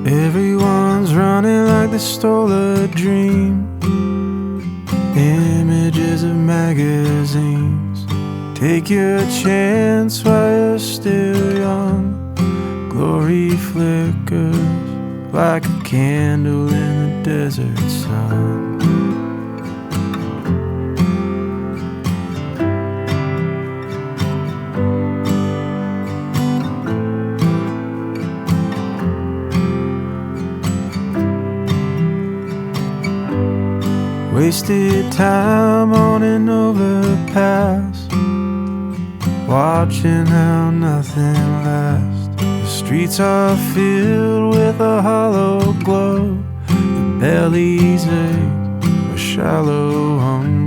Everyone's running like they stole a dream. Images of magazines. Take your chance while you're still young. Glory flickers like a candle in the desert sun. Wasted time on an overpass, watching how nothing lasts. The streets are filled with a hollow glow. The bellies ache, a shallow hunger.